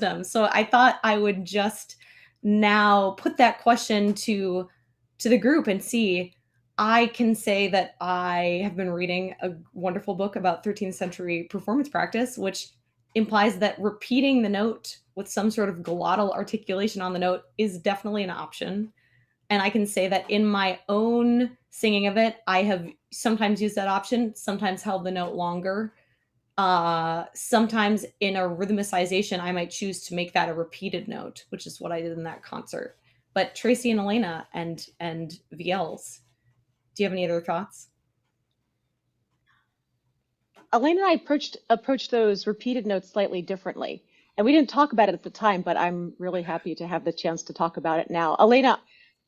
wisdom. So I thought I would just now put that question to the group and see. I can say that I have been reading a wonderful book about 13th century performance practice, which implies that repeating the note with some sort of glottal articulation on the note is definitely an option. And I can say that in my own singing of it, I have sometimes used that option, sometimes held the note longer. Sometimes in a rhythmicization, I might choose to make that a repeated note, which is what I did in that concert. But Tracy and Elena and VLs, do you have any other thoughts? Elena and I approached those repeated notes slightly differently. And we didn't talk about it at the time, but I'm really happy to have the chance to talk about it now. Elena,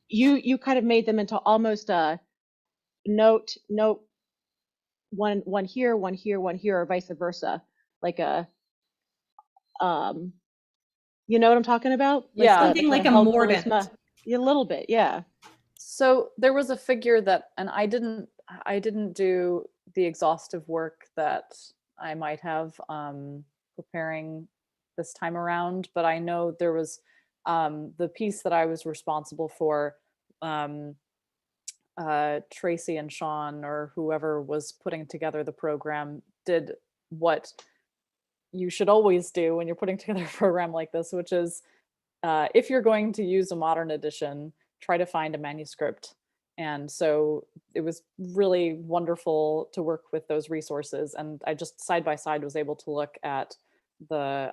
you kind of made them into almost a note one here, one here, one here, or vice versa. Like a um you know what I'm talking about? Like Yeah. Something the kind like of a held mordant. quilisma. A little bit, yeah. So there was a figure that, and I didn't do the exhaustive work that I might have preparing this time around, but I know there was the piece that I was responsible for. Um, Tracy and Sean, or whoever was putting together the program, did what you should always do when you're putting together a program like this, which is if you're going to use a modern edition, try to find a manuscript. And so it was really wonderful to work with those resources. And I just side by side was able to look at the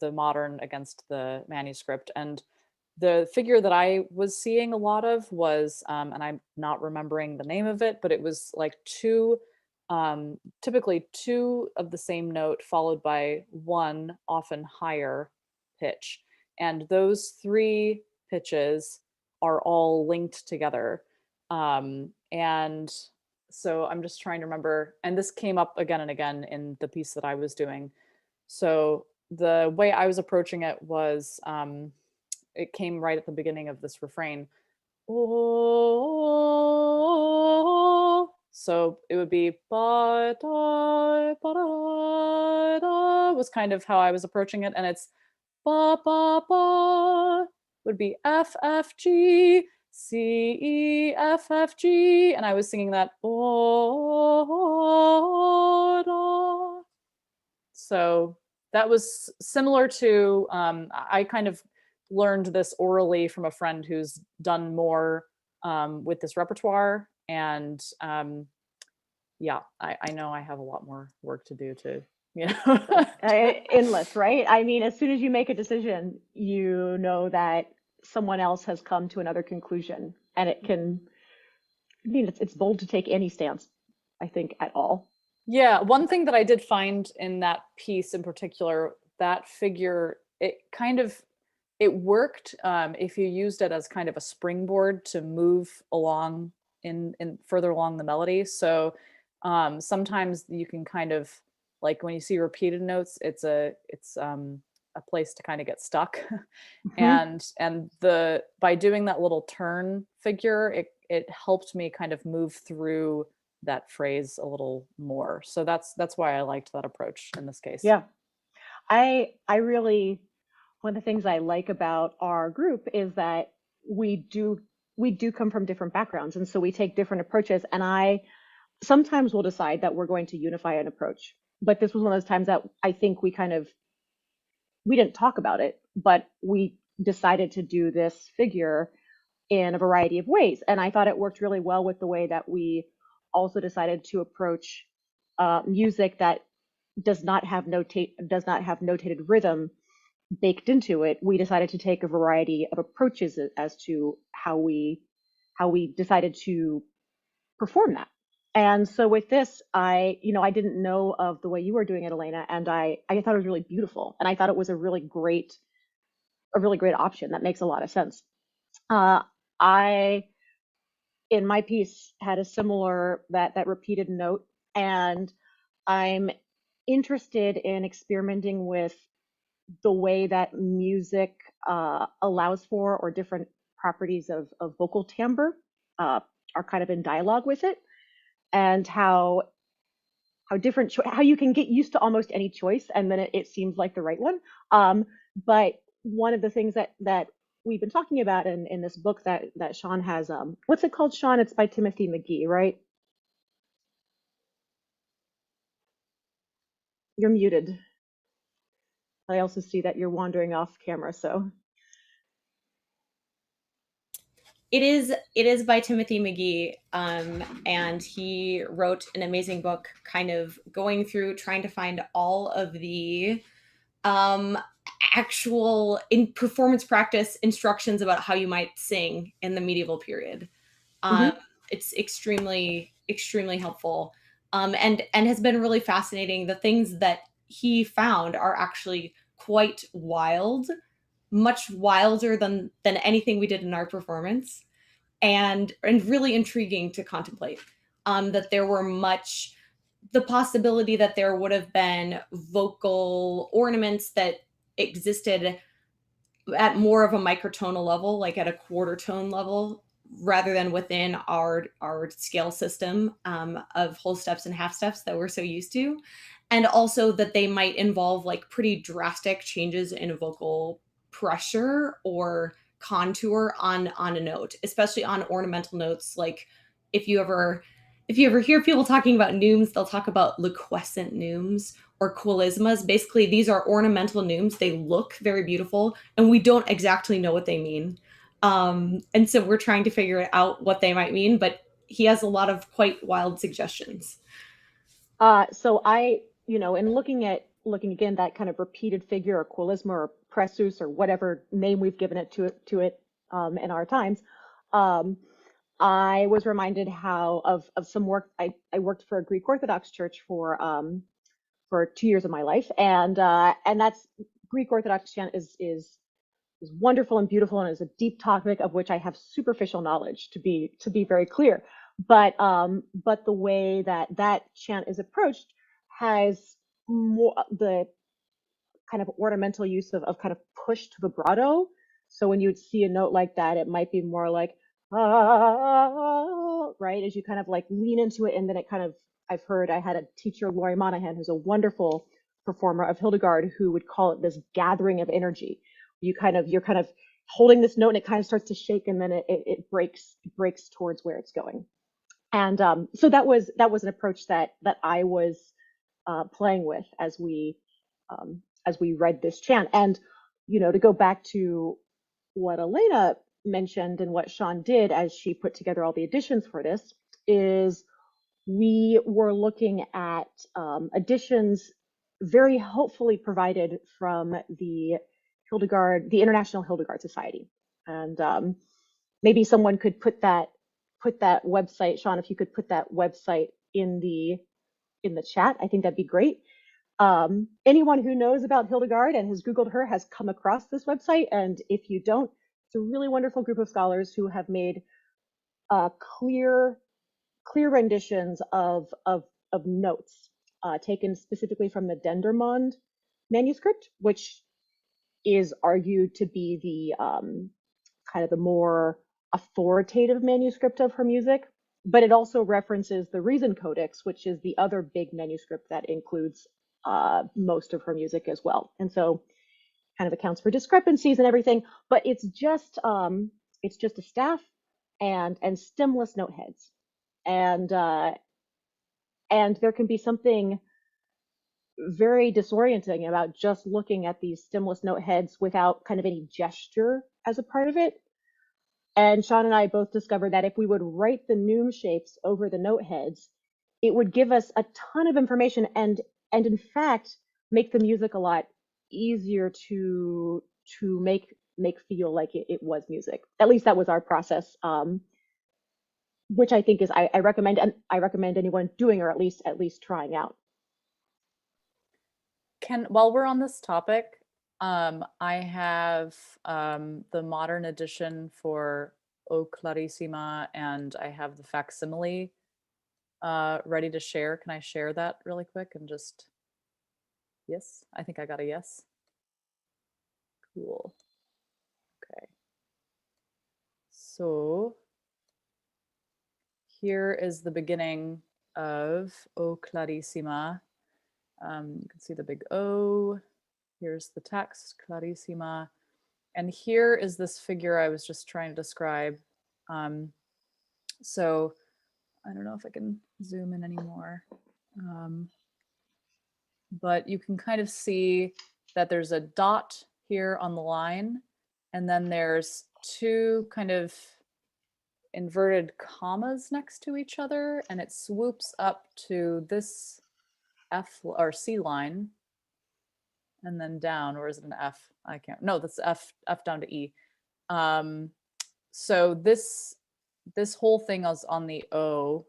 the modern against the manuscript. And the figure that I was seeing a lot of was, and I'm not remembering the name of it, but it was like typically two of the same note followed by one often higher pitch. And those three pitches are all linked together. And so I'm just trying to remember, and this came up again and again in the piece that I was doing. So the way I was approaching it was, it came right at the beginning of this refrain. Oh, so it would be ba da ba da da was kind of how I was approaching it, and it's ba ba ba would be F F G C E F F G, and I was singing that oh da. So that was similar to I kind of learned this orally from a friend who's done more with this repertoire, and yeah, I know I have a lot more work to do to, you know. Endless, right? I mean, as soon as you make a decision, you know that someone else has come to another conclusion, and it can. I mean, it's bold to take any stance, I think, at all. Yeah, one thing that I did find in that piece in particular, that figure, it kind of it worked if you used it as kind of a springboard to move along in further along the melody. So sometimes you can kind of, like when you see repeated notes, it's a place to kind of get stuck. Mm-hmm. And the by doing that little turn figure, it helped me kind of move through that phrase a little more. So that's why I liked that approach in this case. Yeah, I really one of the things I like about our group is that we do we do come from different backgrounds, and so we take different approaches. And I sometimes will decide that we're going to unify an approach, but this was one of those times that I think we didn't talk about it, but we decided to do this figure in a variety of ways. And I thought it worked really well with the way that we also decided to approach music that does not have notated rhythm baked into it. We decided to take a variety of approaches as to how we decided to perform that. And so with this, I didn't know of the way you were doing it, Elena, and I thought it was really beautiful, and I thought it was a really great option that makes a lot of sense. I in my piece had a similar that repeated note, and I'm interested in experimenting with the way that music allows for, or different properties of vocal timbre uh, are kind of in dialogue with it, and how how you can get used to almost any choice, and then it seems like the right one. But one of the things that we've been talking about in this book that Sean has, what's it called, Sean? It's by Timothy McGee, right? You're muted. I also see that you're wandering off camera, so. It is by Timothy McGee, and he wrote an amazing book, kind of going through trying to find all of the um, actual in performance practice instructions about how you might sing in the medieval period. Um, Mhm. it's extremely helpful, and has been really fascinating. The things that he found are actually quite wild, much wilder than anything we did in our performance, and really intriguing to contemplate. That there were much the possibility that there would have been vocal ornaments that existed at more of a microtonal level, like at a quarter tone level, rather than within our scale system of whole steps and half steps that we're so used to, and also that they might involve like pretty drastic changes in vocal pressure or contour on a note, especially on ornamental notes. Like if you ever if you ever hear people talking about neumes, they'll talk about liquescent neumes or quilismas. Basically, these are ornamental neumes. They look very beautiful, and we don't exactly know what they mean. And so we're trying to figure out what they might mean, but he has a lot of quite wild suggestions. So in looking again, that kind of repeated figure or quilisma or pressus or whatever name we've given it in our times, um, I was reminded how of some work. I worked for a Greek Orthodox church for 2 years of my life, and that's Greek Orthodox chant is wonderful and beautiful and is a deep topic of which I have superficial knowledge, to be very clear. But the way that chant is approached has more the kind of ornamental use of kind of pushed vibrato. So when you would see a note like that, it might be more like ah, right, as you kind of like lean into it, and then it kind of I had a teacher, Laurie Monahan, who's a wonderful performer of Hildegard, who would call it this gathering of energy. You're kind of holding this note, and it kind of starts to shake, and then it breaks towards where it's going. And so that was an approach that I was playing with as we read this chant. And to go back to what Elena mentioned and what Sean did as she put together all the additions for this, is we were looking at additions very helpfully provided from the International Hildegard Society. And maybe someone could put that website, Sean, if you could put that website in the chat, I think that'd be great. Anyone who knows about Hildegard and has Googled her has come across this website. And if you don't, it's a really wonderful group of scholars who have made clear renditions of notes taken specifically from the Dendermonde manuscript, which is argued to be the kind of the more authoritative manuscript of her music. But it also references the Reason Codex, which is the other big manuscript that includes most of her music as well. And so kind of accounts for discrepancies and everything, but it's just a staff and stemless note heads. And there can be something very disorienting about just looking at these stemless note heads without kind of any gesture as a part of it. And Sean and I both discovered that if we would write the neume shapes over the note heads, it would give us a ton of information and in fact make the music a lot easier to make feel like it was music. At least that was our process, which I think is I recommend, and I recommend anyone doing, or at least trying out. While we're on this topic, I have the modern edition for O Clarissima, and I have the facsimile ready to share. Can I share that really quick and just, yes, I think I got a yes. Cool. Okay. So here is the beginning of O Clarissima. You can see the big O. Here's the text, Clarissima. And here is this figure I was just trying to describe. So I don't know if I can zoom in anymore. But you can kind of see that there's a dot here on the line, and then there's two kind of inverted commas next to each other, and it swoops up to this F or C line, and then down, or is it an F? I can't, no, that's F down to E. So this whole thing is on the O,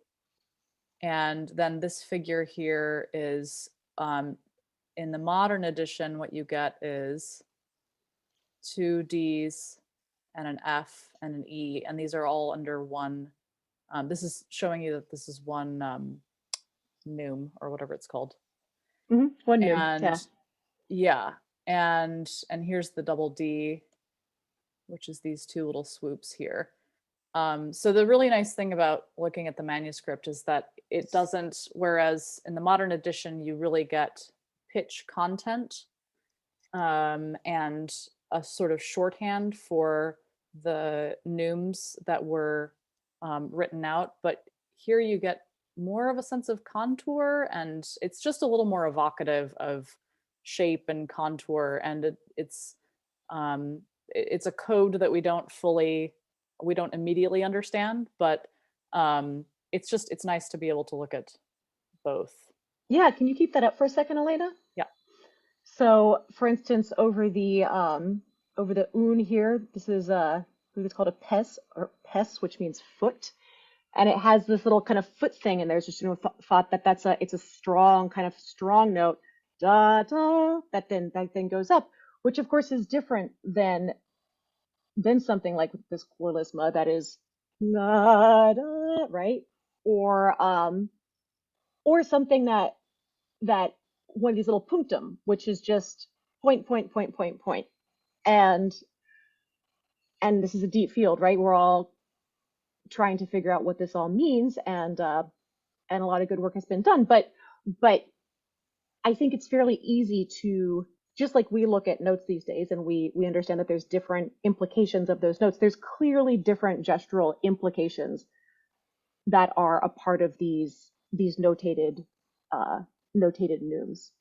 and then this figure here is, in the modern edition, what you get is two Ds and an F and an E, and these are all under one. This is showing you that this is one neume or whatever it's called. One neume, And yeah, and here's the double D, which is these two little swoops here. So the really nice thing about looking at the manuscript is that it doesn't, whereas in the modern edition, you really get pitch content and a sort of shorthand for the neumes that were written out. But here you get more of a sense of contour, and it's just a little more evocative of shape and contour. And it's a code that we don't immediately understand, but it's nice to be able to look at both. Yeah, can you keep that up for a second, Elena? Yeah. So, for instance, over the un here, this is I believe it's called a pes, which means foot, and it has this little kind of foot thing, and there's just thought that it's a strong kind of strong note, da da, that then goes up, which of course is different than something like this quilisma that is da da, right, or something that one of these little punctum, which is just point, point, point, point, point. And this is a deep field, right? We're all trying to figure out what this all means, and a lot of good work has been done. But I think it's fairly easy to, just like we look at notes these days and we understand that there's different implications of those notes, there's clearly different gestural implications that are a part of these notated neumes.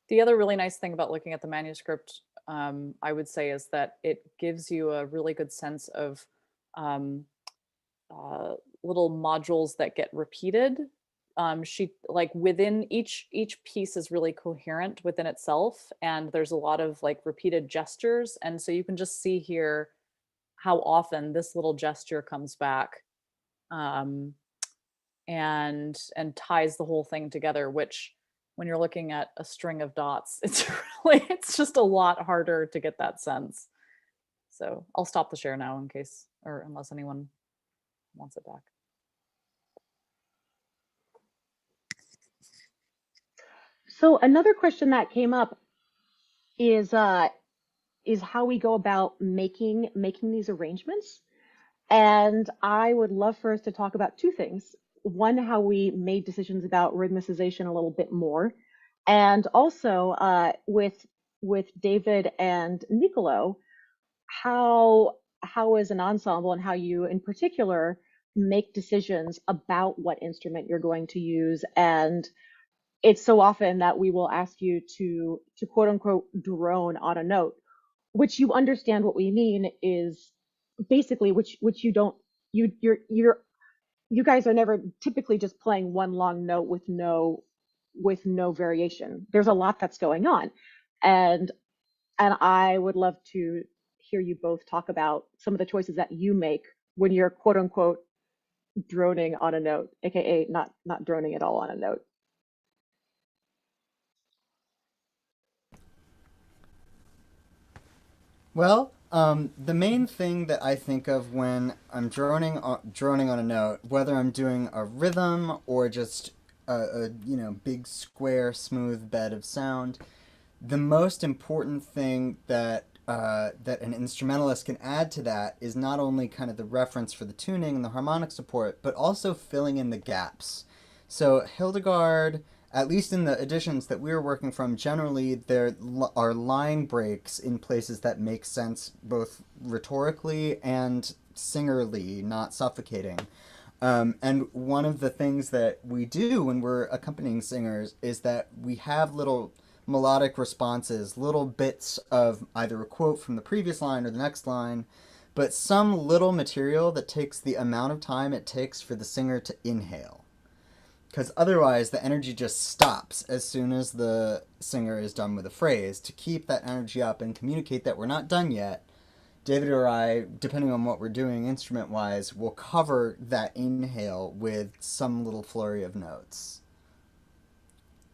The other really nice thing about looking at the manuscript, I would say, is that it gives you a really good sense of little modules that get repeated. Like within each piece is really coherent within itself, and there's a lot of like repeated gestures, and so you can just see here how often this little gesture comes back, and ties the whole thing together, which when you're looking at a string of dots, it's just a lot harder to get that sense. So I'll stop the share now in case, or unless anyone wants it back. So another question that came up is how we go about making these arrangements. And I would love for us to talk about two things. One, how we made decisions about rhythmicization a little bit more, and also with David and Niccolo, how as an ensemble and how you in particular make decisions about what instrument you're going to use. And it's so often that we will ask you to quote unquote drone on a note, which you understand what we mean is basically which you don't, you guys are never typically just playing one long note with no variation. There's a lot that's going on, and I would love to hear you both talk about some of the choices that you make when you're quote unquote droning on a note, aka not droning at all on a note. Well, the main thing that I think of when I'm droning on a note, whether I'm doing a rhythm or just a big square smooth bed of sound, the most important thing that an instrumentalist can add to that is not only kind of the reference for the tuning and the harmonic support, but also filling in the gaps. So Hildegard, at least in the editions that we were working from, generally there are line breaks in places that make sense both rhetorically and singerly, not suffocating. And one of the things that we do when we're accompanying singers is that we have little melodic responses, little bits of either a quote from the previous line or the next line, but some little material that takes the amount of time it takes for the singer to inhale. Because otherwise, the energy just stops as soon as the singer is done with a phrase. To keep that energy up and communicate that we're not done yet, David or I, depending on what we're doing instrument wise, will cover that inhale with some little flurry of notes.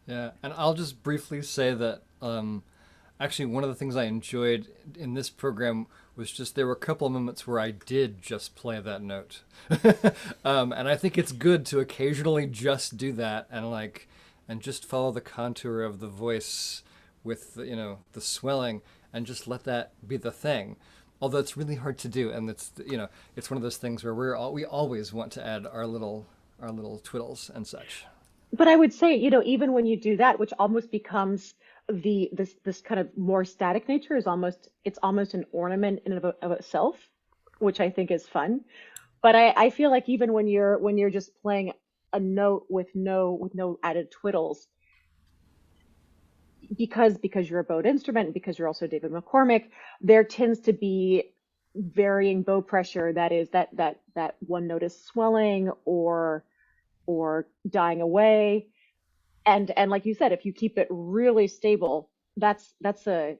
Yeah, and I'll just briefly say that actually one of the things I enjoyed in this program was just there were a couple of moments where I did just play that note. And I think it's good to occasionally just do that and just follow the contour of the voice with the swelling and just let that be the thing. Although it's really hard to do, and it's one of those things where we always want to add our little twiddles and such. But I would say, even when you do that, which almost becomes this kind of more static nature, it's almost an ornament in and of itself, which I think is fun. But I feel like even when you're just playing a note with no added twiddles, because you're a bowed instrument and because you're also David McCormick, there tends to be varying bow pressure. That is that one note is swelling or dying away. And like you said, if you keep it really stable, that's a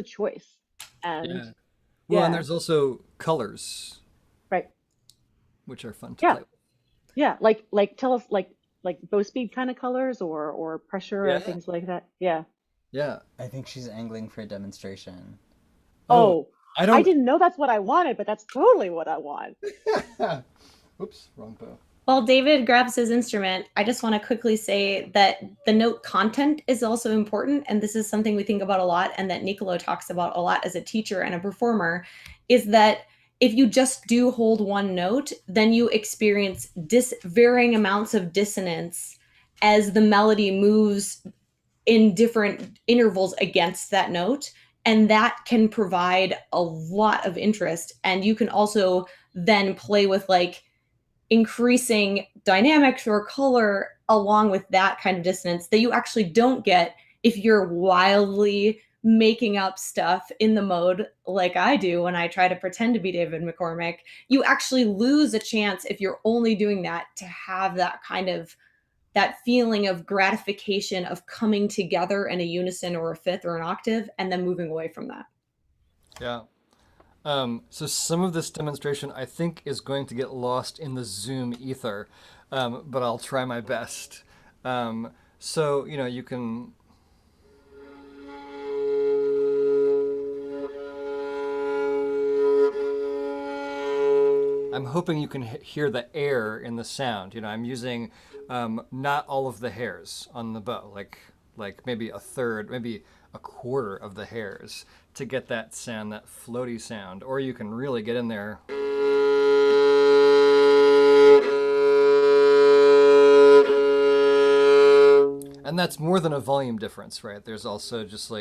choice. And Yeah. Well, and yeah, there's also colors, right. which are fun to Yeah. play with. Yeah. Like tell us like bow speed kind of colors or pressure or Yeah. things like that. Yeah. Yeah. I think she's angling for a demonstration. Oh, Oh, I I don't. didn't know that's what I wanted, but that's totally what I want. Oops, wrong bow. While David grabs his instrument, I just want to quickly say that the note content is also important. And this is something we think about a lot and that Niccolo talks about a lot as a teacher and a performer, is that if you just do hold one note, then you experience varying amounts of dissonance as the melody moves in different intervals against that note. And that can provide a lot of interest. And you can also then play with increasing dynamics or color along with that kind of dissonance that you actually don't get if you're wildly making up stuff in the mode like I do when I try to pretend to be David McCormick. You actually lose a chance if you're only doing that to have that feeling of gratification of coming together in a unison or a fifth or an octave and then moving away from that. Yeah. So some of this demonstration I think is going to get lost in the Zoom ether, but I'll try my best. So you can. I'm hoping you can hear the air in the sound. I'm using not all of the hairs on the bow, like maybe a third, maybe a quarter of the hairs to get that sound, that floaty sound. Or you can really get in there. And that's more than a volume difference, right? There's also just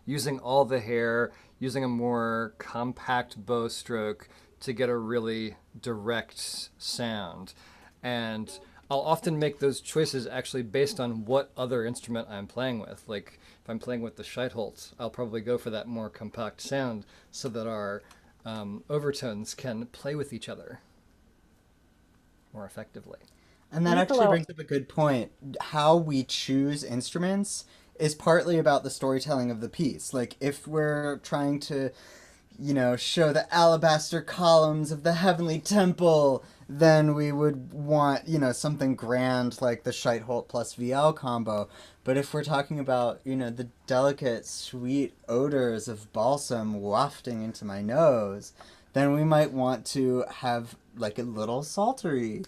using all the hair, using a more compact bow stroke to get a really direct sound. And I'll often make those choices actually based on what other instrument I'm playing with. Like if I'm playing with the Scheitholz, I'll probably go for that more compact sound so that our overtones can play with each other more effectively. And that actually Niccolo, brings up a good point. How we choose instruments is partly about the storytelling of the piece. Like, if we're trying to, show the alabaster columns of the heavenly temple, then we would want, something grand like the Scheitholt plus VL combo. But if we're talking about, the delicate, sweet odors of balsam wafting into my nose, then we might want to have like a little psaltery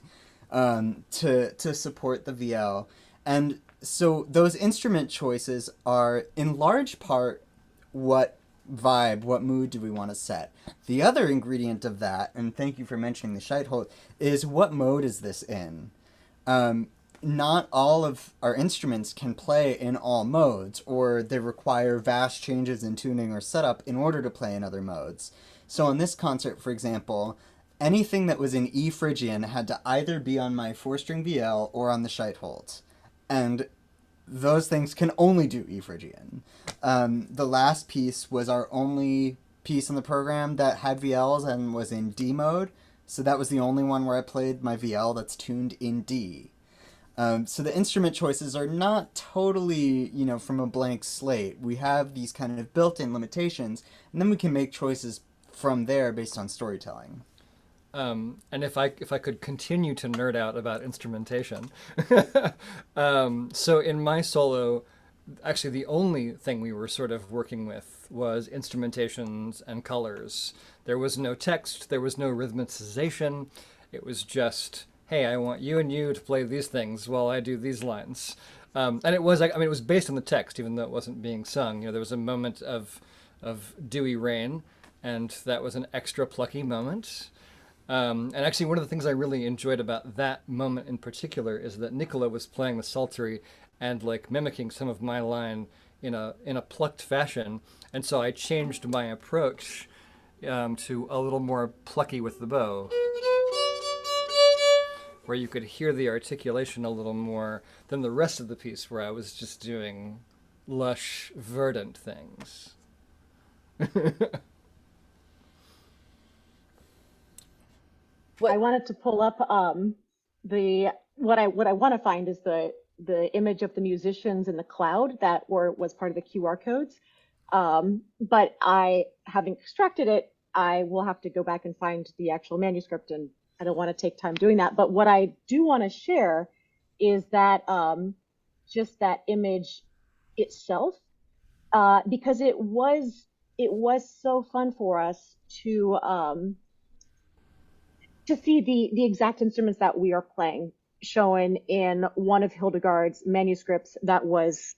to support the VL. And so those instrument choices are in large part what what mood do we want to set. The other ingredient of that, and thank you for mentioning the Scheitholt, is what mode is this in? not all of our instruments can play in all modes, or they require vast changes in tuning or setup in order to play in other modes. So in this concert, for example, anything that was in E Phrygian had to either be on my four-string VL or on the Scheithold. And those things can only do E Phrygian. The last piece was our only piece in the program that had VLs and was in D mode, so that was the only one where I played my VL that's tuned in D. So the instrument choices are not totally, from a blank slate. We have these kind of built-in limitations, and then we can make choices from there based on storytelling. And if I could continue to nerd out about instrumentation, so in my solo, actually the only thing we were sort of working with was instrumentations and colors. There was no text, there was no rhythmicization. It was just, hey, I want you and you to play these things while I do these lines. And it was, I mean, it was based on the text, even though it wasn't being sung. There was a moment of dewy rain, and that was an extra plucky moment. And actually, one of the things I really enjoyed about that moment in particular is that Niccolo was playing the psaltery and like mimicking some of my line in a plucked fashion, and so I changed my approach to a little more plucky with the bow, where you could hear the articulation a little more than the rest of the piece, where I was just doing lush, verdant things. I wanted to pull up the what I want to find is the image of the musicians in the cloud that was part of the QR codes. But I, having extracted it, I will have to go back and find the actual manuscript, and I don't want to take time doing that. But what I do want to share is that just that image itself, because it was so fun for us to see the exact instruments that we are playing shown in one of Hildegard's manuscripts that was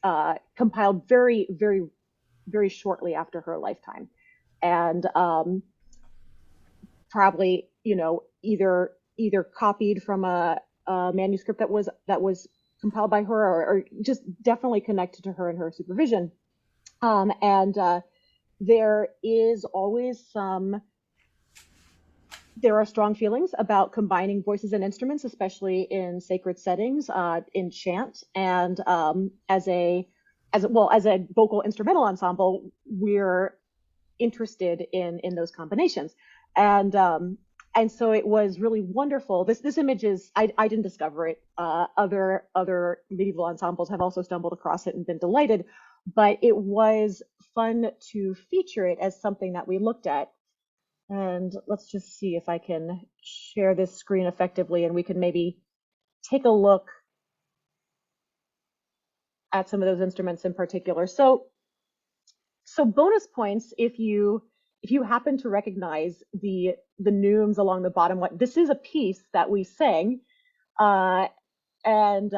compiled very, very, very shortly after her lifetime. And probably, either copied from a manuscript that was compiled by her, or just definitely connected to her and her supervision. And there is always there are strong feelings about combining voices and instruments, especially in sacred settings, in chant, and as a vocal instrumental ensemble, we're interested in those combinations, and so it was really wonderful. This image is I didn't discover it. Other medieval ensembles have also stumbled across it and been delighted, but it was fun to feature it as something that we looked at. And let's just see if I can share this screen effectively, and we can maybe take a look at some of those instruments in particular. So bonus points if you happen to recognize the nuemes along the bottom. This is a piece that we sang, and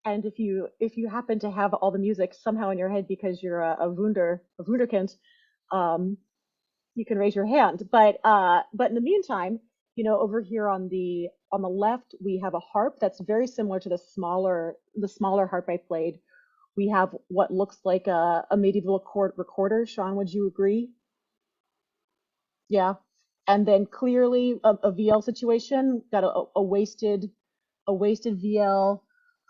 if you happen to have all the music somehow in your head because you're a wunderkind, you can raise your hand. But in the meantime, over here on the left, we have a harp that's very similar to the smaller harp I played. We have what looks like a medieval chord recorder. Sean, would you agree? Yeah. And then clearly a VL situation, got a wasted VL.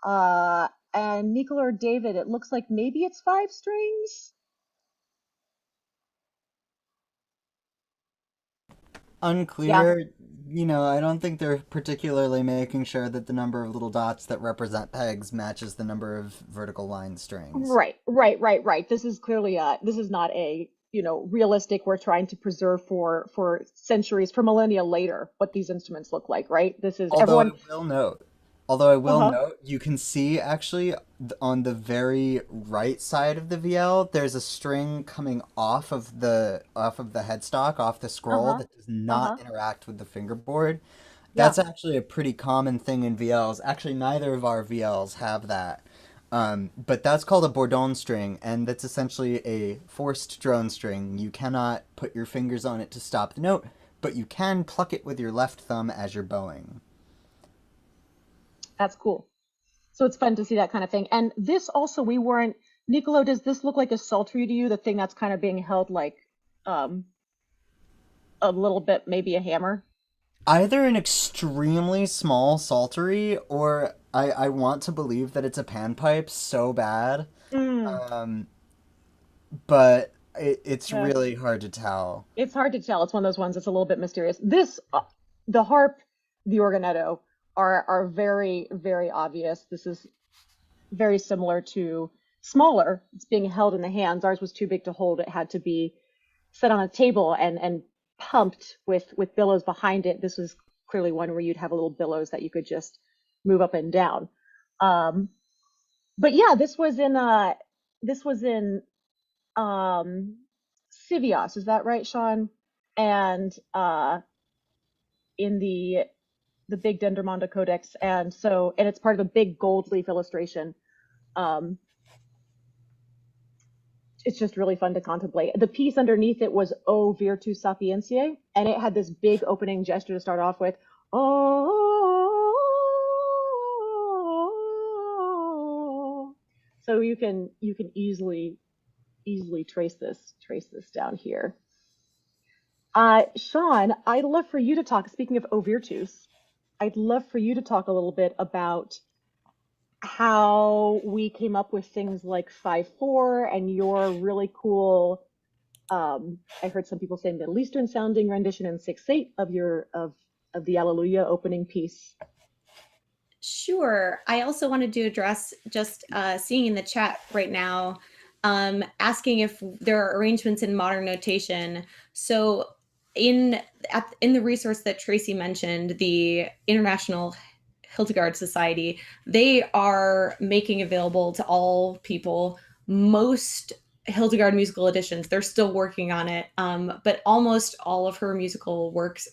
And Niccolo or David, it looks like maybe it's 5 strings. Unclear. I don't think they're particularly making sure that the number of little dots that represent pegs matches the number of vertical line strings. Right. This is clearly this is not a realistic. We're trying to preserve for centuries, for millennia later, what these instruments look like, right? This is everyone. Although I will note, you can see actually on the very right side of the VL, there's a string coming off of the headstock, off the scroll, that does not interact with the fingerboard. That's actually a pretty common thing in VLs. Actually, neither of our VLs have that. But that's called a bourdon string, and that's essentially a forced drone string. You cannot put your fingers on it to stop the note, but you can pluck it with your left thumb as you're bowing. That's cool. So it's fun to see that kind of thing. And this also, we weren't, Niccolo, does this look like a psaltery to you? The thing that's kind of being held like um, a little bit, maybe a hammer? Either an extremely small psaltery, or I want to believe that it's a panpipe so bad. Mm, Um, but it's yeah. really hard to tell. It's hard to tell. It's one of those ones that's a little bit mysterious. This, the harp, the organetto are very, very obvious. This is very similar to smaller. It's being held in the hands. Ours was too big to hold. It had to be set on a table and pumped with billows behind it. This was clearly one where you'd have a little billows that you could just move up and down. Um, but yeah, this was in Civias, is that right, Sean? And in the big Dendermonde Codex, and it's part of a big gold leaf illustration. Um, it's just really fun to contemplate. The piece underneath it was O Virtu Sapientiae, and it had this big opening gesture to start off with. Oh, so you can easily trace this down here. Sean, I'd love for you to talk. Speaking of O Virtus, I'd love for you to talk a little bit about how we came up with things like 5/4 and your really cool I heard some people say Middle Eastern sounding rendition in 6/8 of your of the Alleluia opening piece. Sure. I also wanted to address just seeing in the chat right now, asking if there are arrangements in modern notation. So in the resource that Tracy mentioned, the International Hildegard Society, they are making available to all people most Hildegard musical editions. They're still working on it, but almost all of her musical works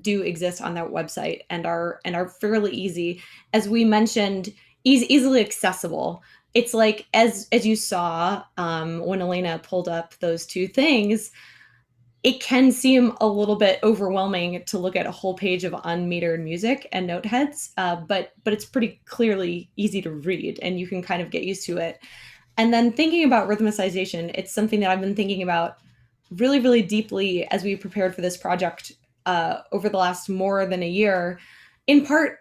do exist on their website and are fairly easy, as we mentioned, easily accessible. It's like as you saw when Elena pulled up those two things, it can seem a little bit overwhelming to look at a whole page of unmetered music and note heads, but it's pretty clearly easy to read, and you can kind of get used to it. And then thinking about rhythmicization, it's something that I've been thinking about really, really deeply as we prepared for this project over the last more than a year, in part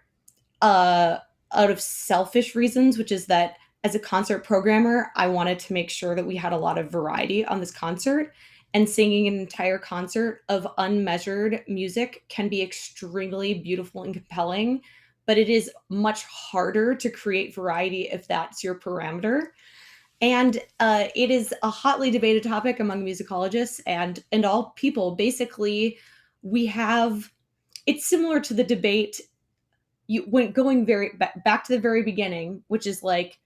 uh, out of selfish reasons, which is that as a concert programmer, I wanted to make sure that we had a lot of variety on this concert. And singing an entire concert of unmeasured music can be extremely beautiful and compelling, but it is much harder to create variety if that's your parameter. And it is a hotly debated topic among musicologists and all people. Basically, we have it's similar to the debate you went going very back to the very beginning, which is like,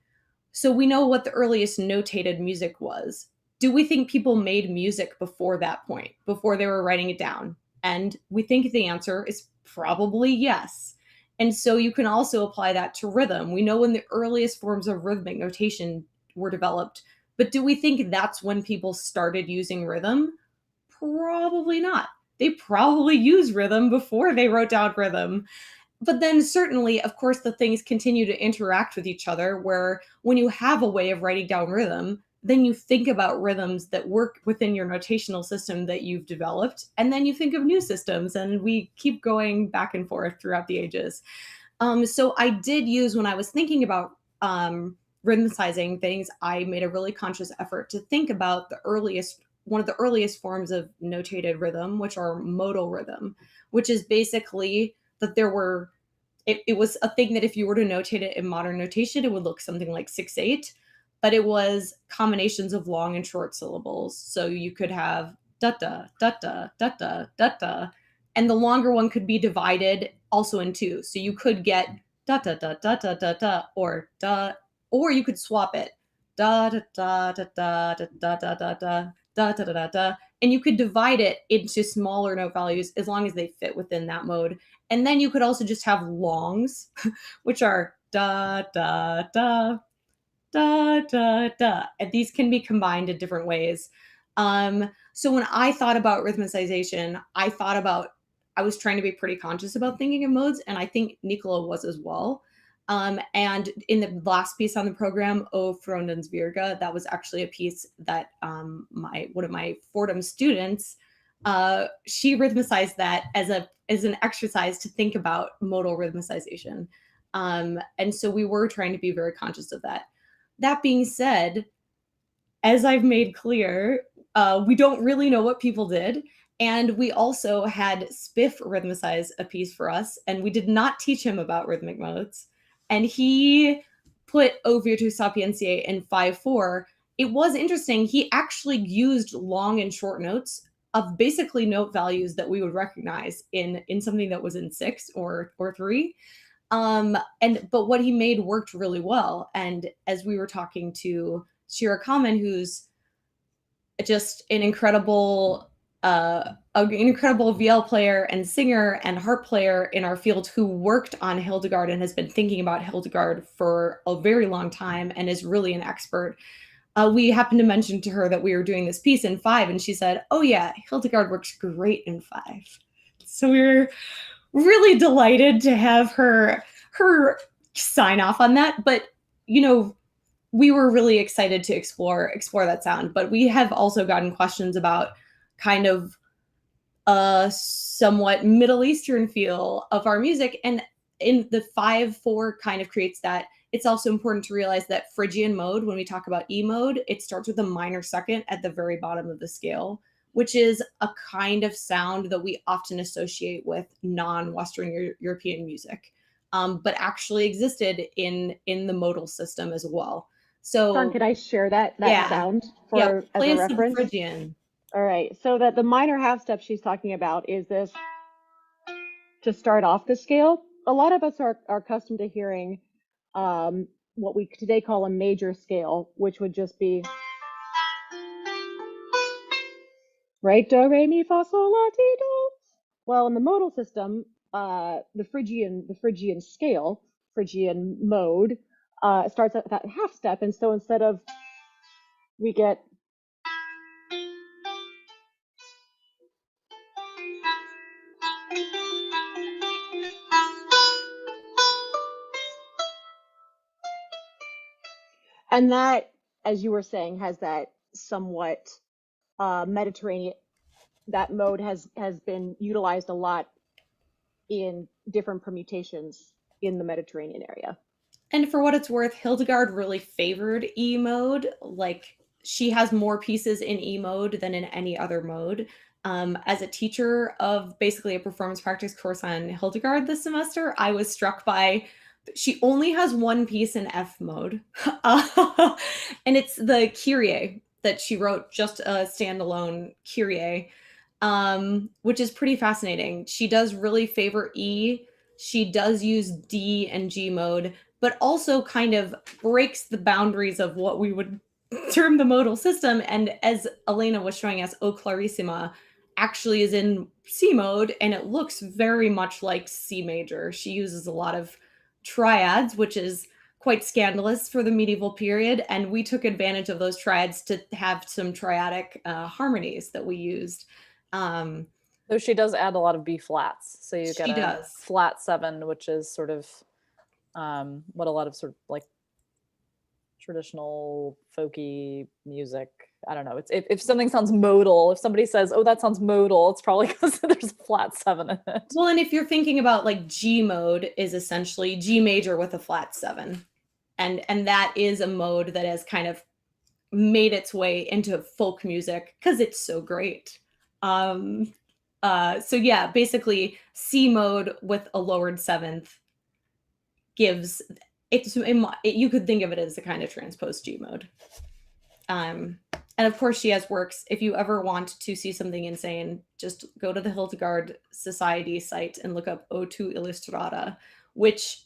so we know what the earliest notated music was. Do we think people made music before that point, before they were writing it down? And we think the answer is probably yes. And so you can also apply that to rhythm. We know when the earliest forms of rhythmic notation were developed, but do we think that's when people started using rhythm? Probably not. They probably used rhythm before they wrote down rhythm. But then certainly, of course, the things continue to interact with each other, where when you have a way of writing down rhythm, then you think about rhythms that work within your notational system that you've developed, and then you think of new systems, and we keep going back and forth throughout the ages. So I did use, when I was thinking about rhythmicizing things, I made a really conscious effort to think about one of the earliest forms of notated rhythm, which are modal rhythm, which is basically that it was a thing that if you were to notate it in modern notation, it would look something like 6/8, but it was combinations of long and short syllables. So you could have da da da da da da da da, and the longer one could be divided also in two. So you could get da da da da da da da, or da, or you could swap it da da da da da da da da da da da da da da, and you could divide it into smaller note values as long as they fit within that mode. And then you could also just have longs, which are da da da da da da, and these can be combined in different ways. So when I thought about rhythmicization, I was trying to be pretty conscious about thinking of modes, and I think Niccolo was as well. And in the last piece on the program, O Frondens Virga, that was actually a piece that one of my Fordham students, she rhythmicized that as an exercise to think about modal rhythmicization. And so we were trying to be very conscious of that. That being said, as I've made clear, we don't really know what people did. And we also had Spiff rhythmicize a piece for us, and we did not teach him about rhythmic modes. And he put O Virtus Sapientiae in 5/4. It was interesting. He actually used long and short notes of basically note values that we would recognize in something that was in 6 or 3. But what he made worked really well. And as we were talking to Shira Kamen, who's just an incredible VL player and singer and harp player in our field, who worked on Hildegard and has been thinking about Hildegard for a very long time and is really an expert. We happened to mention to her that we were doing this piece in 5, and she said, "Oh yeah, Hildegard works great in 5." So we were really delighted to have her sign off on that. But we were really excited to explore that sound. But we have also gotten questions about kind of a somewhat Middle Eastern feel of our music, and in the 5/4 kind of creates that. It's also important to realize that Phrygian mode, when we talk about E mode, it starts with a minor second at the very bottom of the scale, which is a kind of sound that we often associate with non-Western European music, but actually existed in the modal system as well. So, Sean, could I share that sound as play a some reference? Phrygian. All right, so that the minor half step she's talking about is this to start off the scale. A lot of us are accustomed to hearing what we today call a major scale, which would just be right, do, re, mi, fa, sol, la, ti, do. Well, in the modal system, the Phrygian scale, Phrygian mode, starts at that half step, and so instead of we get and that, as you were saying, has that somewhat Mediterranean. That mode has been utilized a lot in different permutations in the Mediterranean area. And for what it's worth, Hildegard really favored E mode. Like, she has more pieces in E mode than in any other mode. As a teacher of basically a performance practice course on Hildegard this semester, I was struck by she only has one piece in F mode. And it's the Kyrie that she wrote, just a standalone Kyrie, which is pretty fascinating. She does really favor E. She does use D and G mode, but also kind of breaks the boundaries of what we would term the modal system. And as Elena was showing us, O Clarissima actually is in C mode, and it looks very much like C major. She uses a lot of triads, which is quite scandalous for the medieval period, and we took advantage of those triads to have some triadic harmonies that we used. Though she does add a lot of B flats, so you get a flat 7, which is sort of what a lot of sort of like traditional folky music. I don't know. If something sounds modal, if somebody says, "Oh, that sounds modal," it's probably because there's a flat 7 in it. Well, and if you're thinking about, like, G mode is essentially G major with a flat 7, and that is a mode that has kind of made its way into folk music because it's so great. So yeah, basically C mode with a lowered 7th gives you could think of it as a kind of transposed G mode. And of course she has works. If you ever want to see something insane, just go to the Hildegard Society site and look up O2 Illustrata, which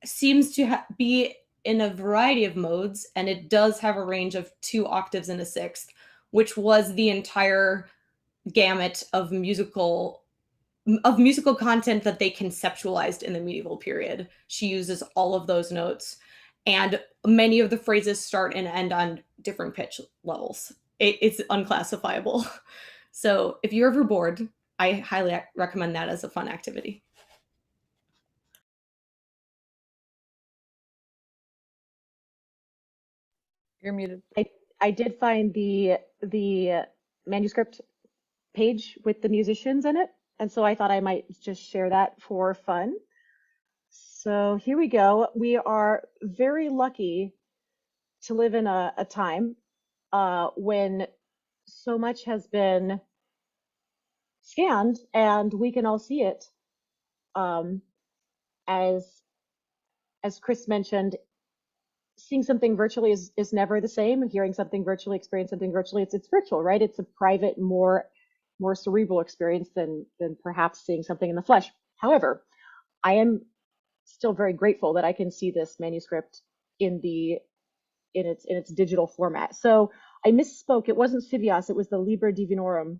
seems to be in a variety of modes, and it does have a range of 2 octaves and a sixth, which was the entire gamut of musical content that they conceptualized in the medieval period. She uses all of those notes, and many of the phrases start and end on different pitch levels. It's unclassifiable. So if you're ever bored, I highly recommend that as a fun activity. You're muted. I did find the manuscript page with the musicians in it, and so I thought I might just share that for fun. So here we go. We are very lucky to live in a time when so much has been scanned and we can all see it. Um, as Chris mentioned, seeing something virtually is never the same. Hearing something virtually, experience something virtually, it's virtual, right? It's a private, more cerebral experience than perhaps seeing something in the flesh. However, I am still very grateful that I can see this manuscript in its digital format. So I misspoke. It wasn't Civias, it was the Liber Divinorum.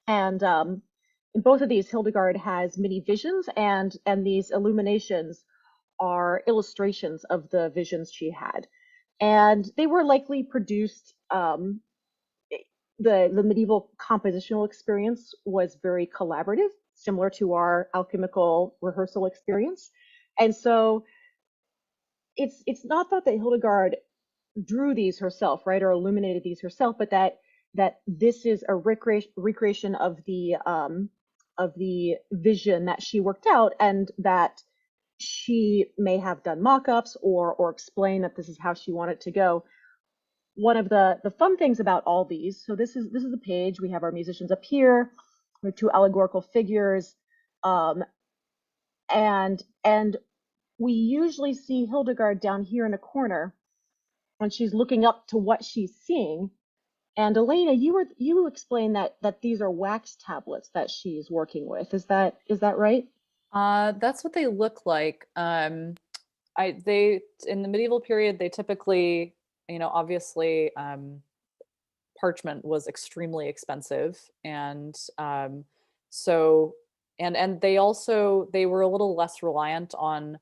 And in both of these, Hildegard has many visions, and these illuminations are illustrations of the visions she had. And they were likely produced, the medieval compositional experience was very collaborative, similar to our alchemical rehearsal experience. And so it's not thought that Hildegard drew these herself, right, or illuminated these herself, but that this is a recreation of the vision that she worked out, and that she may have done mock-ups or explain that this is how she wanted to go. One of the fun things about all these, so this is the page. We have our musicians up here. We have two allegorical figures, and we usually see Hildegard down here in a corner when she's looking up to what she's seeing. And Elena, you explained that these are wax tablets that she's working with. Is that right? That's what they look like. They in the medieval period, they typically, obviously, parchment was extremely expensive, and so and they were a little less reliant on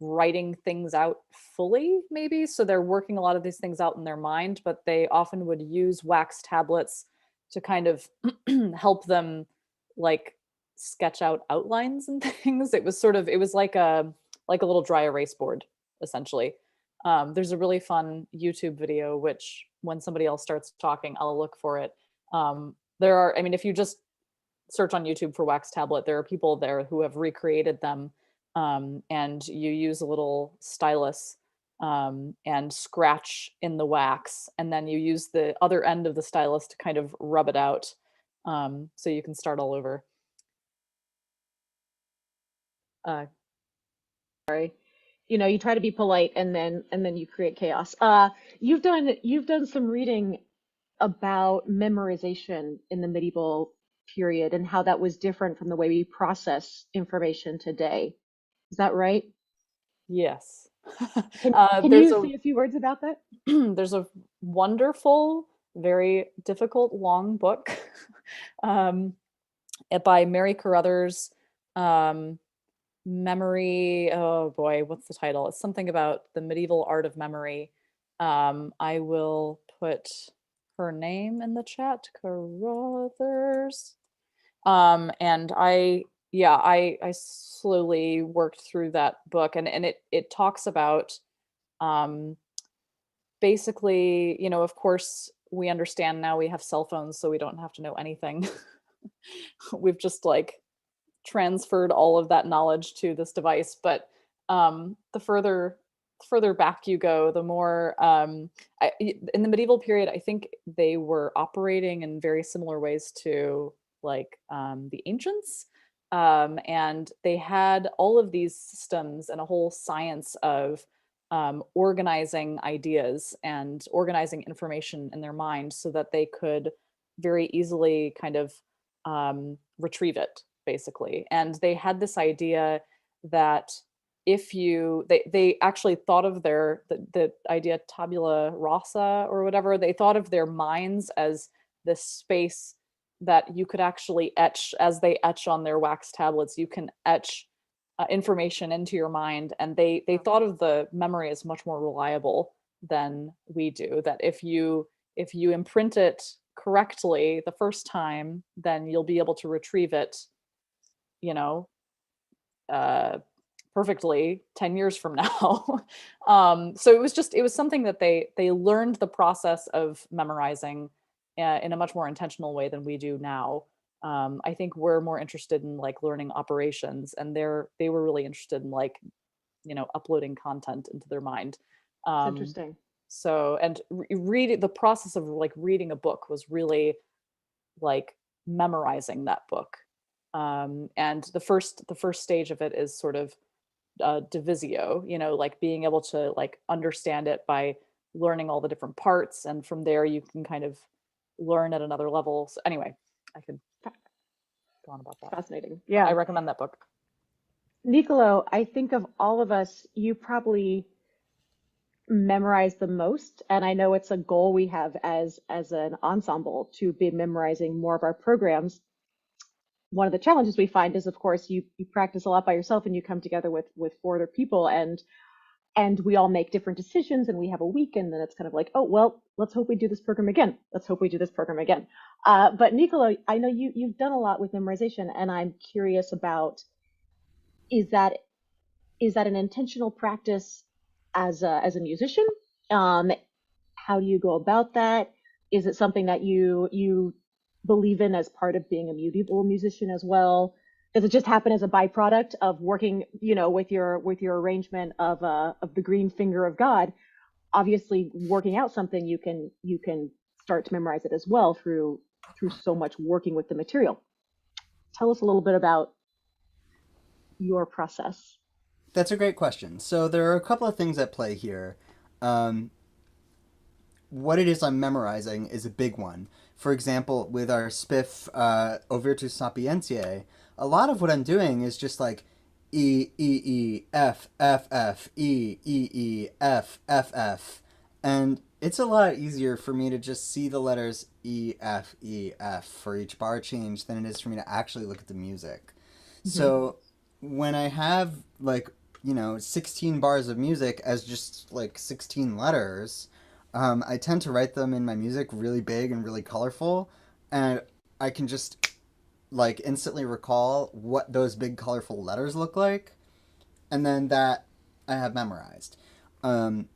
writing things out fully, maybe. So they're working a lot of these things out in their mind, but they often would use wax tablets to kind of help them, like, sketch out outlines and things. It was like a little dry erase board, essentially. There's a really fun YouTube video, which when somebody else starts talking, I'll look for it. If you just search on YouTube for wax tablet, there are people there who have recreated them, and you use a little stylus and scratch in the wax, and then you use the other end of the stylus to kind of rub it out, so you can start all over. Sorry. You try to be polite, and then you create chaos. You've done some reading about memorization in the medieval period and how that was different from the way we process information today. Is that right? Yes. Can There's you a say a few words about that? there's a wonderful, very difficult, long book by Mary Carruthers. Memory, oh boy, what's the title? It's something about the medieval art of memory. I will put her name in the chat, Carruthers. And I slowly worked through that book, and it talks about, basically, of course, we understand now we have cell phones, so we don't have to know anything. We've just, like, transferred all of that knowledge to this device. But the further back you go, the more, in the medieval period, I think they were operating in very similar ways to, like, the ancients. And they had all of these systems and a whole science of organizing ideas and organizing information in their mind so that they could very easily kind of retrieve it, basically. And they had this idea that if they actually thought of the idea tabula rasa or whatever. They thought of their minds as this space that you could actually etch. As they etch on their wax tablets, you can etch information into your mind, and they thought of the memory as much more reliable than we do. That if you imprint it correctly the first time, then you'll be able to retrieve it, you know, perfectly 10 years from now. So it was something that they learned the process of memorizing in a much more intentional way than we do now. I think we're more interested in like learning operations, and they were really interested in like, uploading content into their mind. It's Um, interesting. so, and reading, the process of like reading a book was really like memorizing that book. And the first stage of it is sort of divisio, like being able to like understand it by learning all the different parts, and from there you can kind of learn at another level. So anyway, I could go on about that. Fascinating. But I Yeah. recommend that book. Niccolo, I think of all of us, you probably memorize the most. And I know it's a goal we have as an ensemble to be memorizing more of our programs. One of the challenges we find is, of course, you practice a lot by yourself and you come together with four other people, and we all make different decisions, and we have a week, and then it's kind of like, oh well, let's hope we do this program again. Let's hope we do this program again. But Niccolo, I know you've done a lot with memorization, and I'm curious about, is that is that an intentional practice as a musician? Um, how do you go about that? Is it something that you believe in as part of being a medieval musician as well? Does it just happen as a byproduct of working, with your arrangement of the green finger of God? Obviously, working out something, you can start to memorize it as well through so much working with the material. Tell us a little bit about your process. That's a great question. So there are a couple of things at play here. Um, what it is I'm memorizing is a big one. For example, with our spiff O Virtus Sapientiae, a lot of what I'm doing is just like E, and it's a lot easier for me to just see the letters E, F for each bar change than it is for me to actually look at the music. Mm-hmm. So when I have like 16 bars of music as just like 16 letters, I tend to write them in my music really big and really colorful, and I can just like instantly recall what those big colorful letters look like, and then that I have memorized. Um,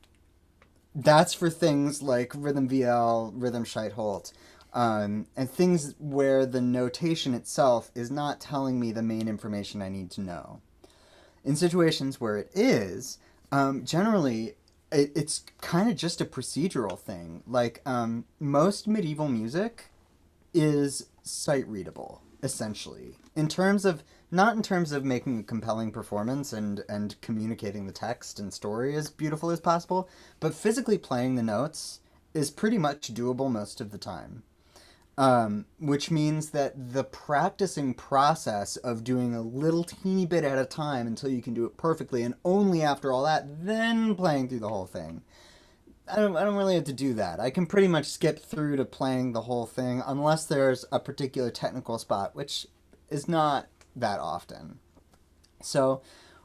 that's for things like rhythm VL, rhythm Scheitholt, and things where the notation itself is not telling me the main information I need to know. In situations where it is, generally it's kind of just a procedural thing. Like most medieval music is sight readable, essentially. In terms of not in terms of making a compelling performance and communicating the text and story as beautiful as possible, but physically playing the notes is pretty much doable most of the time. Which means that the practicing process of doing a little teeny bit at a time until you can do it perfectly, and only after all that, then playing through the whole thing. I don't really have to do that. I can pretty much skip through to playing the whole thing unless there's a particular technical spot, which is not that often. So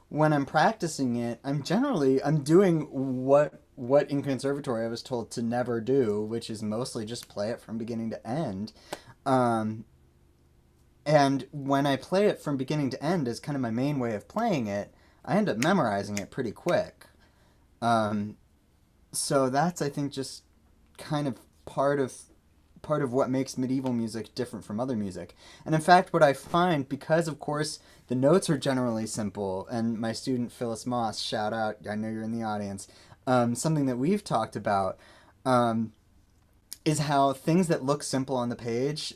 when I'm practicing it, I'm doing what in conservatory I was told to never do, which is mostly just play it from beginning to end. Um, and when I play it from beginning to end as kind of my main way of playing it, I end up memorizing it pretty quick. Um, so that's, I think, just kind of part of what makes medieval music different from other music. And in fact, what I find, because of course the notes are generally simple, and my student Phyllis Moss, shout out, I know you're in the audience, something that we've talked about um, is how things that look simple on the page,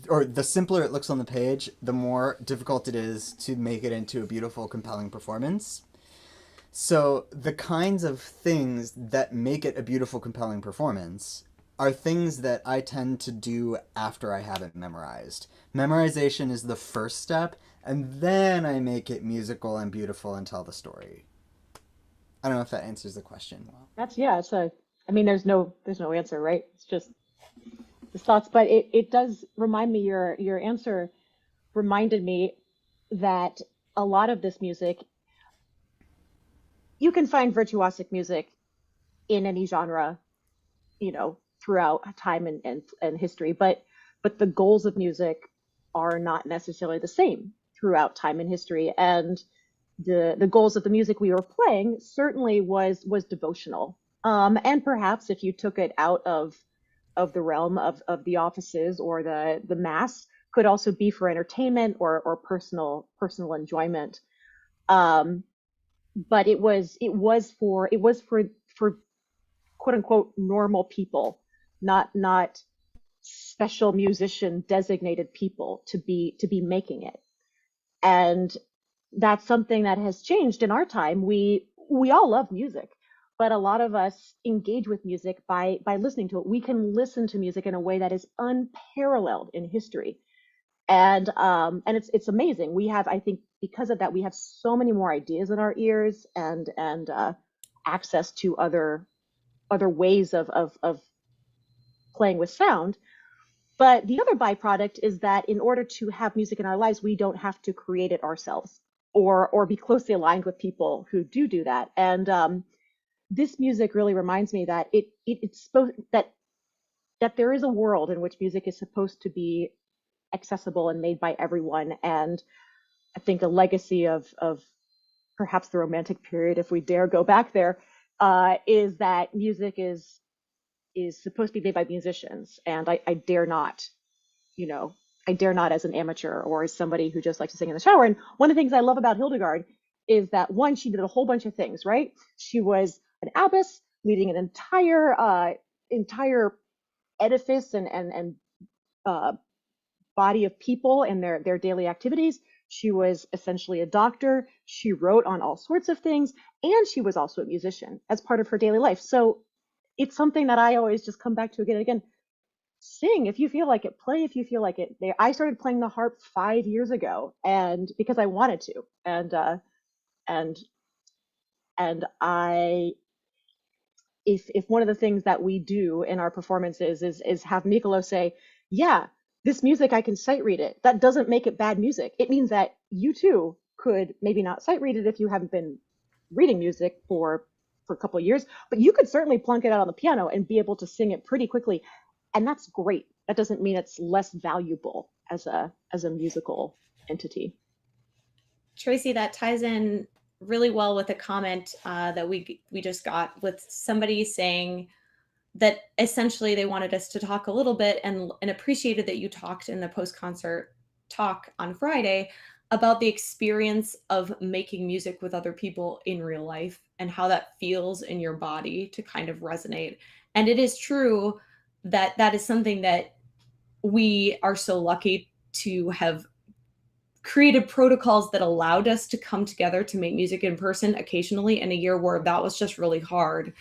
or the simpler it looks on the page, the more difficult it is to make it into a beautiful, compelling performance. So the kinds of things that make it a beautiful, compelling performance are things that I tend to do after I have it memorized. Memorization is the first step, and then I make it musical and beautiful and tell the story. I don't know if that answers the question well. That's yeah. It's a. I mean, there's no answer, right? It's just the thoughts, but it does remind me. Your answer reminded me that a lot of this music, you can find virtuosic music in any genre, throughout time and history, but the goals of music are not necessarily the same throughout time and history. And the goals of the music we were playing certainly was devotional. And perhaps if you took it out of the realm of the offices or the mass, could also be for entertainment or personal enjoyment. Um, but it was for quote unquote normal people, not special musician designated people to be making it. And that's something that has changed in our time. We all love music, but a lot of us engage with music by listening to it. We can listen to music in a way that is unparalleled in history, and it's amazing. We have, I think, because of that, we have so many more ideas in our ears, and access to other ways of playing with sound. But the other byproduct is that in order to have music in our lives, we don't have to create it ourselves, or be closely aligned with people who do that. And this music really reminds me that it's supposed that there is a world in which music is supposed to be accessible and made by everyone. And I think a legacy of perhaps the Romantic period, if we dare go back there, is that music is supposed to be made by musicians. And I dare not, you know, I dare not, as an amateur or as somebody who just likes to sing in the shower. And one of the things I love about Hildegard is that, one, she did a whole bunch of things, right? She was an abbess leading an entire edifice and uh, body of people and their daily activities. She was essentially a doctor. She wrote on all sorts of things, and she was also a musician as part of her daily life. So it's something that I always just come back to again and again. Sing if you feel like it, play if you feel like it. I started playing the harp 5 years ago, and because I wanted to, and and I if one of the things that we do in our performances is have Niccolo say, yeah, this music, I can sight read it. That doesn't make it bad music. It means that you too could maybe not sight read it if you haven't been reading music for a couple of years, but you could certainly plunk it out on the piano and be able to sing it pretty quickly. And that's great. That doesn't mean it's less valuable as a musical entity. Tracy, that ties in really well with a comment that we just got, with somebody saying that essentially they wanted us to talk a little bit, and appreciated that you talked in the post concert talk on Friday about the experience of making music with other people in real life and how that feels in your body to kind of resonate. And it is true that that is something that we are so lucky to have created protocols that allowed us to come together to make music in person occasionally in a year where that was just really hard.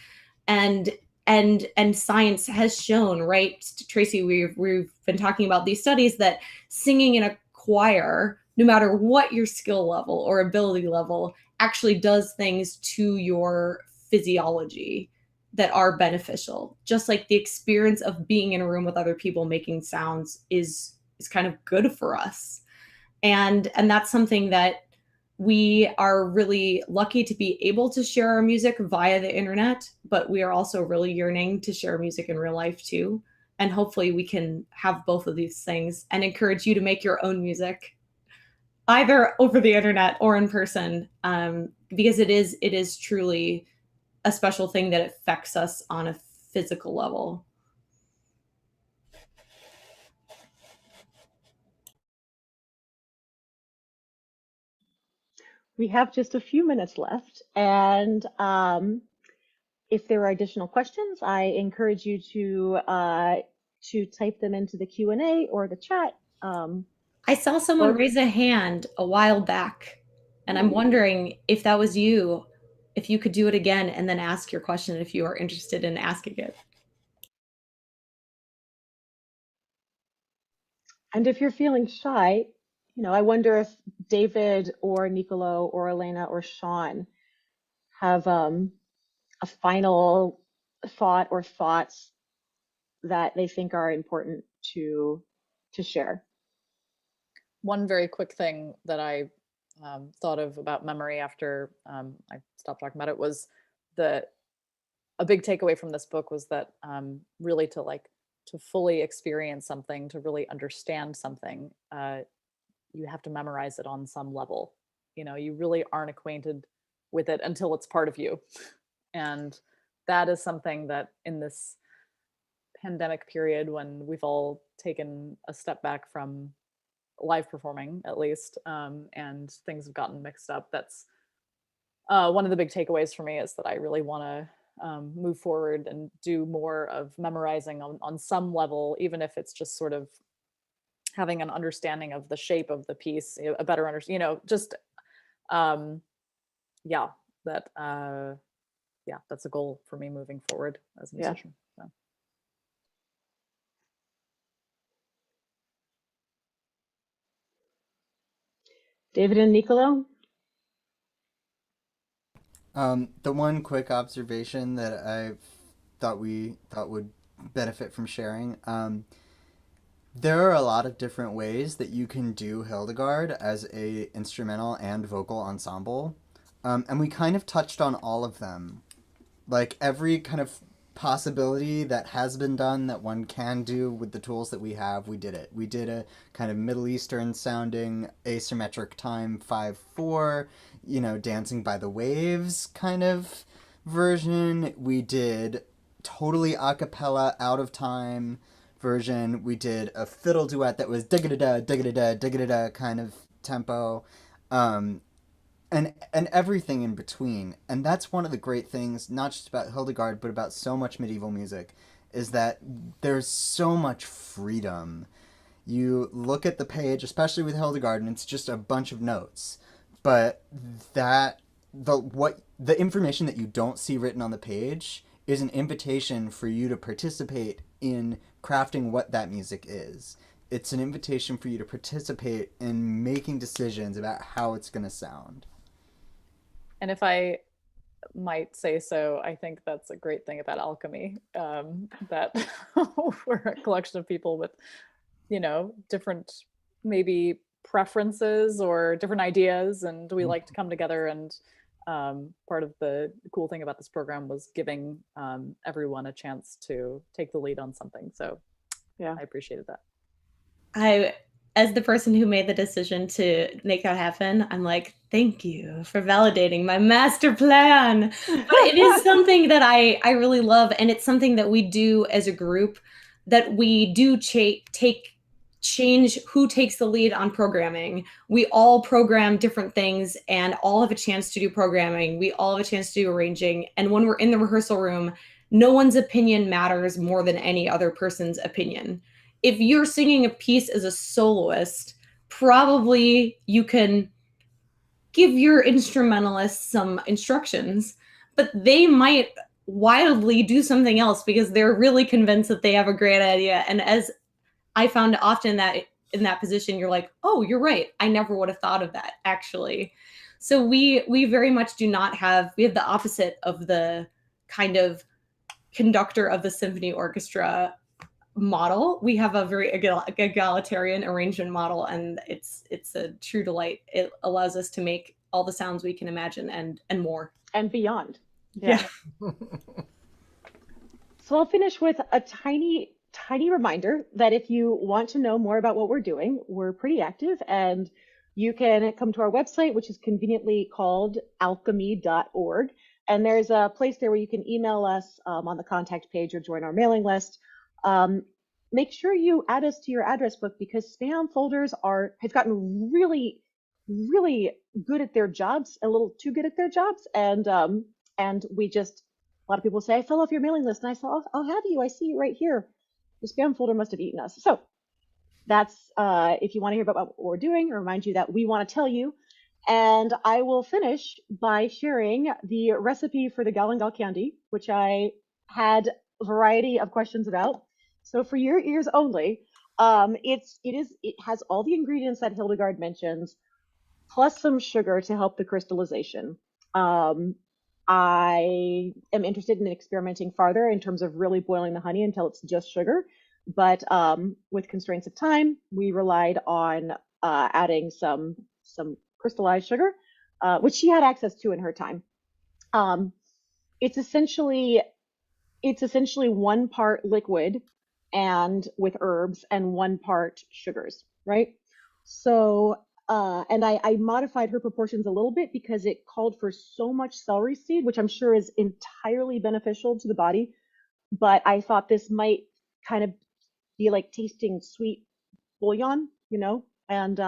And and science has shown, right, Tracy, we've been talking about these studies that singing in a choir, no matter what your skill level or ability level, actually does things to your physiology that are beneficial. Just like the experience of being in a room with other people making sounds is kind of good for us. And that's something that we are really lucky to be able to share our music via the internet, but we are also really yearning to share music in real life too. And hopefully we can have both of these things and encourage you to make your own music either over the internet or in person, because it is truly a special thing that affects us on a physical level. We have just a few minutes left, and if there are additional questions, I encourage you to type them into the Q&A or the chat. I saw someone Or raise a hand a while back, and I'm wondering if that was you, if you could do it again and then ask your question if you are interested in asking it. and if you're feeling shy, I wonder if David or Niccolo or Elena or Sean have a final thought or thoughts that they think are important to share. One very quick thing that I thought of about memory after I stopped talking about it was that a big takeaway from this book was that really to fully experience something, to really understand something, you have to memorize it on some level. you really aren't acquainted with it until it's part of you. And that is something that in this pandemic period, when we've all taken a step back from live performing, at least, and things have gotten mixed up, that's one of the big takeaways for me, is that I really want to move forward and do more of memorizing on some level, even if it's just sort of having an understanding of the shape of the piece, a better understanding, just yeah, that yeah, that's a goal for me moving forward as a musician. So. David and Niccolo? The one quick observation that I thought would benefit from sharing. There are a lot of different ways that you can do Hildegard as a instrumental and vocal ensemble, and we kind of touched on all of them. Like every kind of possibility that has been done that one can do with the tools that we have, we did it. We did a kind of Middle Eastern sounding asymmetric time 5/4, Dancing by the Waves kind of version. We did totally a cappella out of time version. We did a fiddle duet that was digga-da-da, digga-da-da, digga-da-da kind of tempo. And everything in between. And that's one of the great things, not just about Hildegard, but about so much medieval music, is that there's so much freedom. You look at the page, especially with Hildegard, and it's just a bunch of notes. But the information that you don't see written on the page is an invitation for you to participate in crafting what that music is. It's an invitation for you to participate in making decisions about how it's going to sound. And if I might say so, I think that's a great thing about Alkemie, that we're a collection of people with, different maybe preferences or different ideas, and we like to come together. And part of the cool thing about this program was giving everyone a chance to take the lead on something. So yeah, I appreciated that. As the person who made the decision to make that happen, I'm like, thank you for validating my master plan. But it is something that I really love, and it's something that we do as a group, that we do change who takes the lead on programming. We all program different things and all have a chance to do programming. We all have a chance to do arranging. And when we're in the rehearsal room, no one's opinion matters more than any other person's opinion. If you're singing a piece as a soloist, probably you can give your instrumentalist some instructions, but they might wildly do something else because they're really convinced that they have a great idea. And as I found often that in that position, you're like, oh, you're right. I never would have thought of that, actually. So we very much do not have, we have the opposite of the kind of conductor of the symphony orchestra model. We have a very egalitarian arrangement model, and it's a true delight. It allows us to make all the sounds we can imagine and more. And beyond. Yeah. So I'll finish with a tiny reminder that if you want to know more about what we're doing, we're pretty active, and you can come to our website, which is conveniently called alkemie.org. And there's a place there where you can email us on the contact page or join our mailing list. Make sure you add us to your address book, because spam folders have gotten really, really good at their jobs, a little too good at their jobs. And we just, a lot of people say, I fell off your mailing list. And I said, I'll have you. I see you right here. The spam folder must have eaten us. So that's, if you want to hear about what we're doing, or remind you that we want to tell you. And I will finish by sharing the recipe for the galangal candy, which I had a variety of questions about. So for your ears only, it has all the ingredients that Hildegard mentions, plus some sugar to help the crystallization. I am interested in experimenting farther in terms of really boiling the honey until it's just sugar. But with constraints of time, we relied on adding some crystallized sugar, which she had access to in her time. It's essentially 1 part liquid and with herbs and 1 part sugars, right? So And I modified her proportions a little bit because it called for so much celery seed, which I'm sure is entirely beneficial to the body. But I thought this might kind of be like tasting sweet bouillon, you know? And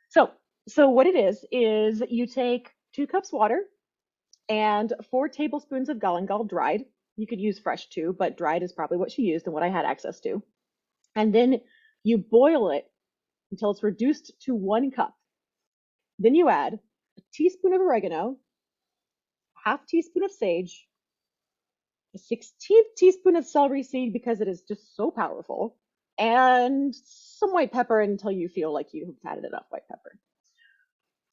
so so what it is you take 2 cups water and 4 tablespoons of galangal dried. You could use fresh too, but dried is probably what she used and what I had access to. And then you boil it until it's reduced to 1 cup. Then you add a teaspoon of oregano, a half teaspoon of sage, a 16th teaspoon of celery seed because it is just so powerful, and some white pepper until you feel like you've added enough white pepper.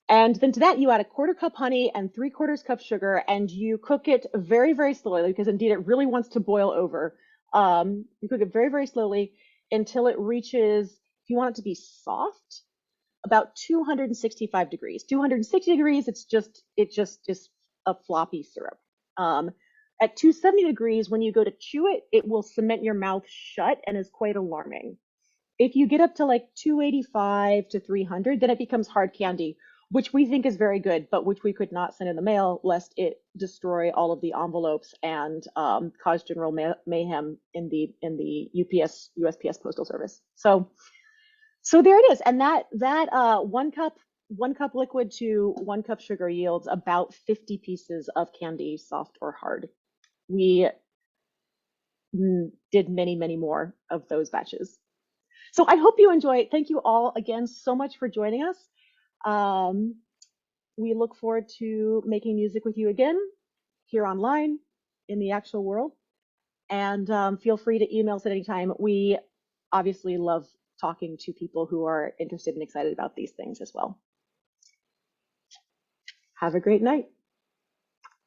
And then to that, you add a 1/4 cup honey and 3/4 cup sugar, and you cook it very, very slowly because indeed it really wants to boil over. You cook it very, very slowly until it reaches, if you want it to be soft, about 265 degrees. 260 degrees, it just is a floppy syrup. At 270 degrees, when you go to chew it, it will cement your mouth shut and is quite alarming. If you get up to like 285 to 300, then it becomes hard candy, which we think is very good, but which we could not send in the mail lest it destroy all of the envelopes and cause general mayhem in the UPS USPS postal service. So there it is, and that 1 cup liquid to 1 cup sugar yields about 50 pieces of candy, soft or hard. We did many, many more of those batches. So I hope you enjoy it. Thank you all again so much for joining us. We look forward to making music with you again here online in the actual world. And feel free to email us at any time. We obviously love talking to people who are interested and excited about these things as well. Have a great night.